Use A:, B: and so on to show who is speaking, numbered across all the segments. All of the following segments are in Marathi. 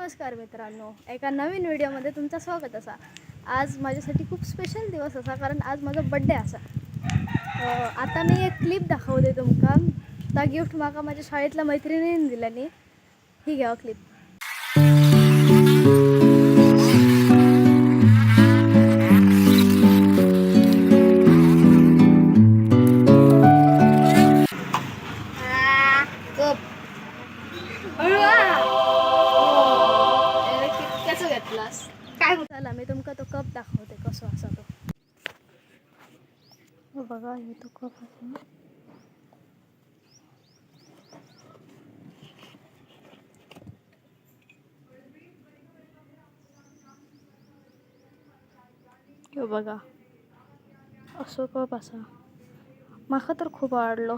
A: नमस्कार मित्रांनो, एका नवीन व्हिडिओमध्ये तुमचं स्वागत असा। आज माझ्यासाठी खूप स्पेशल दिवस असा, कारण आज माझा बर्थडे असा। आता मी एक क्लिप दाखवते तुमका। ता गिफ्ट माका माझ्या शाळेतल्या मैत्रिणीने दिल्यानी। ही घ्या क्लिप। काय चला मी तुमका तो कप दाखवते कसो असा तो। बघा हे तो कप असा। यो बघा असो कप असा। माका तर खूप आवडलो।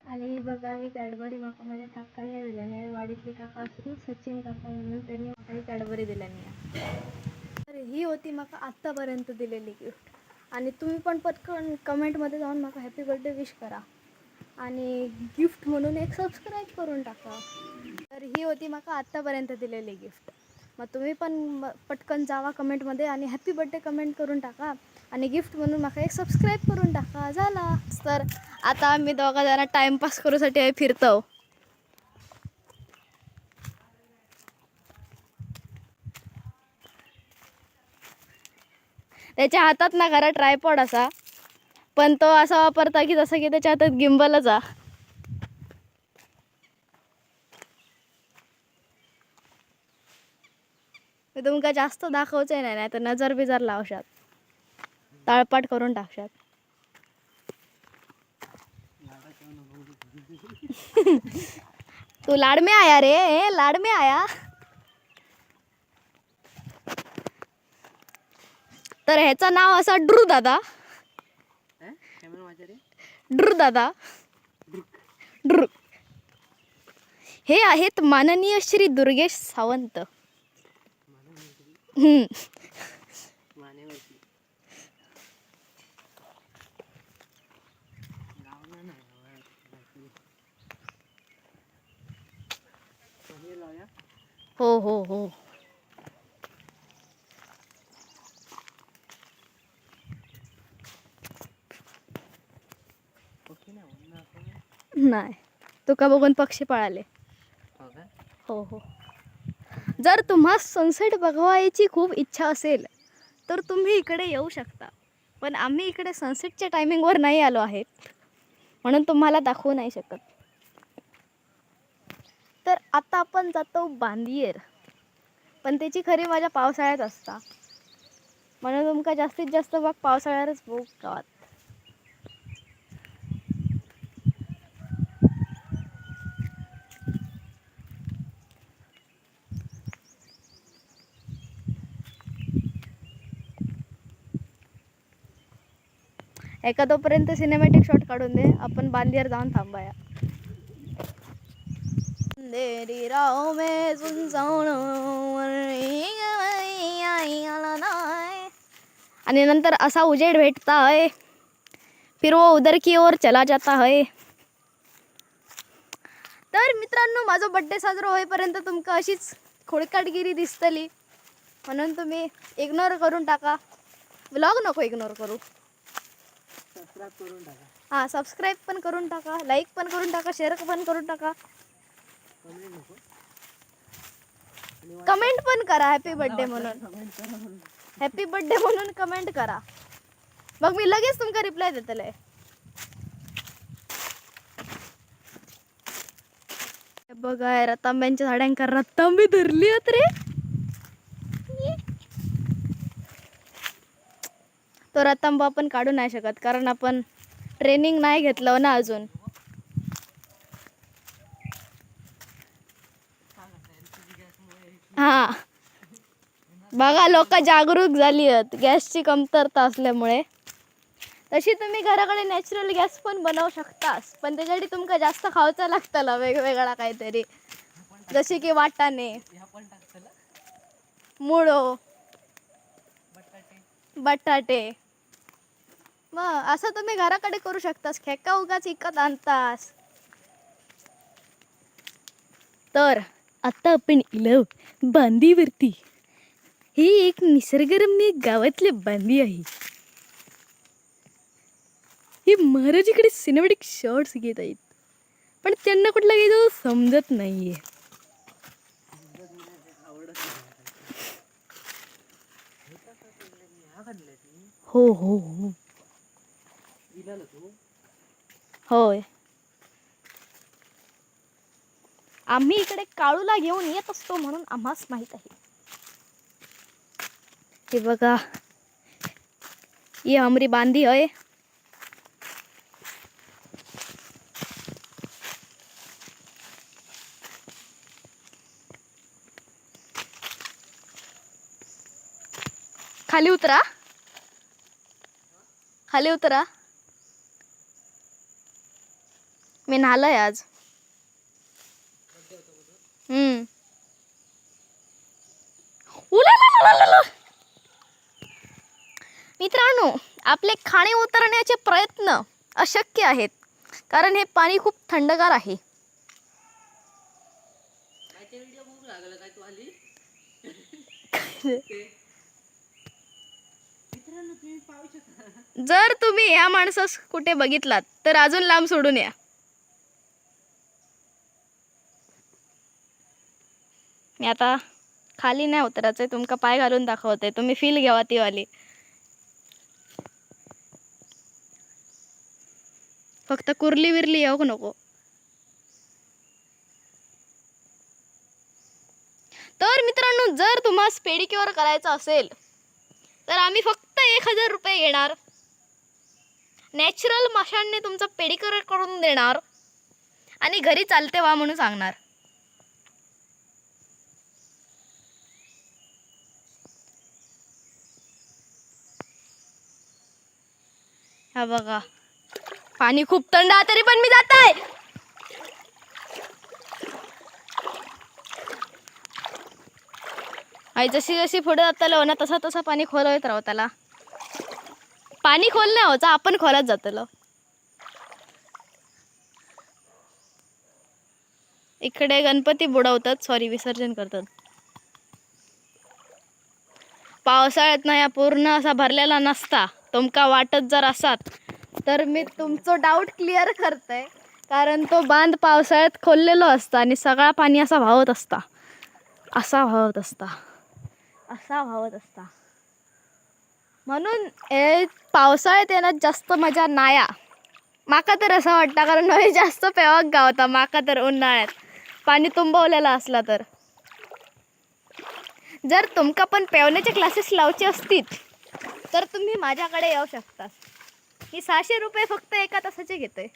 A: आणि बघा ही कॅडबरी माका माझ्या काकाने दिल्याने, वाडीतले काका असतील सचिन काका म्हणून, त्यांनी माका ही कॅडबरी दिल्याने। तर ही होती माका आत्तापर्यंत दिलेली गिफ्ट। आणि तुम्ही पण पटकन कमेंटमध्ये जाऊन माका हॅपी बर्थडे विश करा आणि गिफ्ट म्हणून एक सबस्क्राईब करून टाका। तर ही होती माका आत्तापर्यंत दिलेली गिफ्ट। मग तुम्ही पण पटकन जावा कमेंटमध्ये आणि हॅपी बर्थडे कमेंट करून टाका आणि गिफ्ट म्हणून माका एक सबस्क्राईब करून टाका। झाला। तर आता आम्ही दोघा जरा टाइमपास करूसाठी फिरतो। त्याच्या हातात ना घरा ट्रायपॉड असा, पण तो असा वापरता की जसं की त्याच्या हातात गिम्बलच आ। मी तुमका जास्त दाखवचे नाही तर नजर बिजर लावशात, ताळपाट करून टाकशात। तू लाड में आया रे, लाड में आया। तर ह्याचं नाव असा ड्रू दादा। ड्रू दादा, ड्रू। हे आहेत माननीय श्री दुर्गेश सावंत। हो हो हो। नाही, तुका बघून पक्षी पळाले। हो हो। जर तुम्हा सनसेट बघवायची खूप इच्छा असेल तर तुम्ही इकडे येऊ शकता, पण आम्ही इकडे सनसेटच्या टायमिंगवर नाही आलो आहेत, म्हणून तुम्हाला दाखवू नाही शकत। तर आता आपण जातो बांदियर, पण त्याची खरी मजा पावसाळ्यात असता, म्हणून तुमका जास्तीत जास्त भाग पावसाळ्यातच बघू गावात। एका तोपर्यंत सिनेमॅटिक शॉट काढून दे, आपण बांदियर जाऊन थांबाया। अंधेरी राहों में आणि नंतर असा उजेड भेटता है, फिर वो उधर की ओर चला जाता है। तर मित्रांनो, माझा बर्थडे साजरा होईपर्यंत तुमका अशीच खोडकाटगिरी दिसतली, म्हणून तुम्ही इग्नोर करून टाका। व्लॉग नको इग्नोर करू। सबस्क्राइब करून टाका। हां, सबस्क्राइब पण करून टाका, लाईक पण करून टाका, शेअर पण करून टाका, कमेंट पण करा हॅपी बर्थडे म्हणून। हॅपी बर्थडे म्हणून कमेंट करा, मग मी लगेच तुमका रिप्लाय देतले। बघा रतांब्यांच्या झाडांका रतांबी धरली आहेत रे। तो रतांबा आपण काढू नाही शकत, कारण आपण ट्रेनिंग नाही घेतलं ना अजून। हा बघा, लोक जागरूक झाली आहेत गॅसची कमतरता असल्यामुळे। तशी तुम्ही घराकडे नॅचरल गॅस पण बनवू शकतास, पण त्याच्यासाठी तुमका जास्त खावचा लागतला वेगवेगळा काहीतरी, जसे की वाटाणे, मुळो, बटाटे. मग असं तुम्ही घराकडे करू शकतास, खेका उगाच इकत आणतास. तर आता आपण इलो बांदीवरती. ही एक निसर्गरम्य गावातली बांदी आहे. ही महाराज इकडे सिनेमॅटिक शॉट्स घेत आहेत, पण त्यांना कुठला काही तो समजत नाहीये. हो हो हो होय, आम्ही इकडे काळूला घेऊन येत असतो म्हणून आम्हास माहित आहे. हे बघा, ही हमरी बांधी आहे. खाली उतरा, खाली उतरा. मी नालाय आज. मित्रांनो, आपले खाणे उतरण्याचे प्रयत्न अशक्य आहेत, कारण हे पाणी खूप थंडगार आहे. जर तुम्ही या माणसास कुठे बघितलात तर अजून लांब सोडून या. मी आता खाली नाही उतरायचंय, तुमका पाय घालून दाखवते, तुम्ही फील घ्यावा ती वाली. फक्त कुर्ली विरली येऊ नको. तर मित्रांनो, जर तुम्हाला पेडिक्युअर करायचं असेल तर आम्ही फक्त 1000 रुपये घेणार. नॅचरल माशांनी तुमचा पेडिक्युअर करून देणार आणि घरी चालते वा म्हणून सांगणार. हा बघा, पाणी खूप थंड आहे तरी पण मी जात आहे. आई जशी जशी पुढे जातलो ना तसा तसा पाणी खोलवत राहू. त्याला पाणी खोल नाही होता, आपण खोलात जातलो. इकडे गणपती बुडवतात, सॉरी विसर्जन करतात. पावसाळ्यात ना या पूर्ण असा भरलेला नसता. तुमका वाटत जर असात तर मी तुमचं डाऊट क्लिअर करते, कारण तो बांध पावसाळ्यात खोललेलो असता आणि सगळा पाणी असा वाहत असता, असा वाहत असता, असा वाहत असता. म्हणून पावसाळ्यात येण्यात जास्त मजा नाया. माका तर असं वाटतं, कारण नवी जास्त पेवाक गावता माका तर उन्हाळ्यात पाणी तुंबवलेला असला तर. जर तुमका पण पेवण्याचे क्लासेस लावचे असतील तर तुम्ही माझ्याकडे येऊ शकता. मी 600 रुपये फक्त एका तासाचे घेते.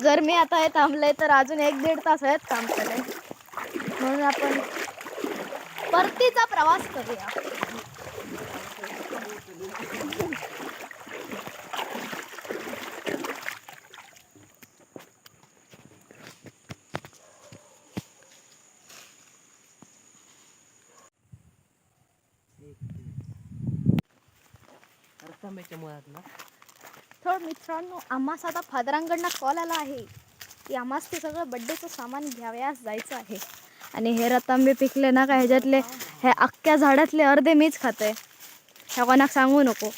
A: जर मी आता हे थांबले तर अजून 1-1.5 तास आहेत काम केले, म्हणून आपण परतीचा प्रवास करूया. तर मित्रांनो, आम्हास आता फादरांकडनं कॉल आला आहे की आम्हास ते सगळं बड्डेचं सामान घ्यावयास जायचं आहे. आणि हे रतांबे पिकले ना का, ह्याच्यातले हे अख्ख्या झाडातले अर्धे मीच खाते, ह्या कोणाक सांगू नको.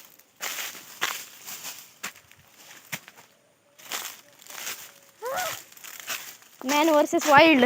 A: Man versus wild.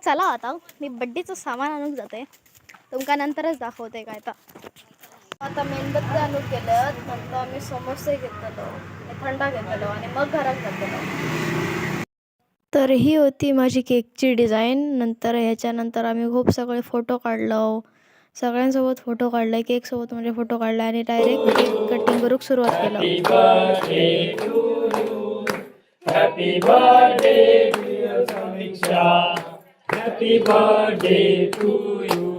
A: चला आता मी बड्डेचं सामान आणून जाते, तुमका नंतरच दाखवते काय तर. आता मेणबत्ती आणू केल्यात, नंतर आम्ही समोसे घेतलो, थंडा घेतलो आणि मग घरात जातलो. तर ही होती माझी केकची डिझाईन. नंतर ह्याच्यानंतर आम्ही खूप सगळे फोटो काढलो, सगळ्यांसोबत फोटो काढले, केकसोबत म्हणजे फोटो काढले आणि डायरेक्ट केक कटिंग करूक सुरुवात केलं.
B: Happy birthday dear Samiksha. Happy birthday to you.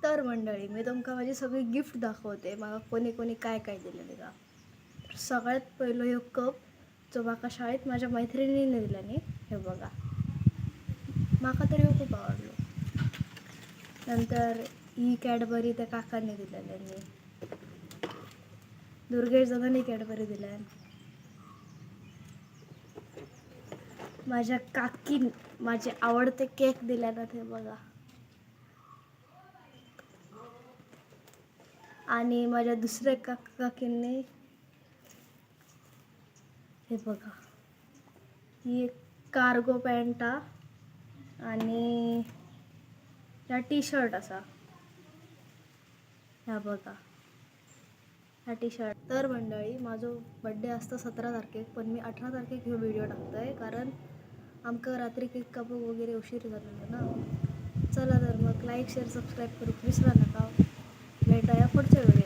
A: तर मंडळी मी तुमका माझी सगळी गिफ्ट दाखवते. मला कोणी कोणी काय काय दिलेले का. सगळ्यात पहिलं हे कप जो माका शाळेत माझ्या मैत्रिणीने दिल्याने, हे बघा, माका तरी हो खूप आवडलो. नंतर ही कॅडबरी त्या काकांनी दिलेल्यानी, दुर्गेश दादांनी कॅडबरी दिल्या, माझ्या काकीन माझे आवडते केक दिल्या ना, ते बघा, आणि माझ्या दुसऱ्या काकींनी हे बघा, ही एक कार्गो पॅन्ट आणि ह्या टी शर्ट असा, ह्या बघा, ह्या टी शर्ट. तर मंडळी माझा बड्डे असतो 17 तारखेक, पण मी 18 तारखेक ह्यो व्हिडिओ टाकतोय कारण आमका रात्री केक कापूक वगैरे उशीर झालेलो ना. चला तर मग लाईक शेअर सबस्क्राईब करूक विसरा नका. भेटाया पुढच्या व्हिडिओ.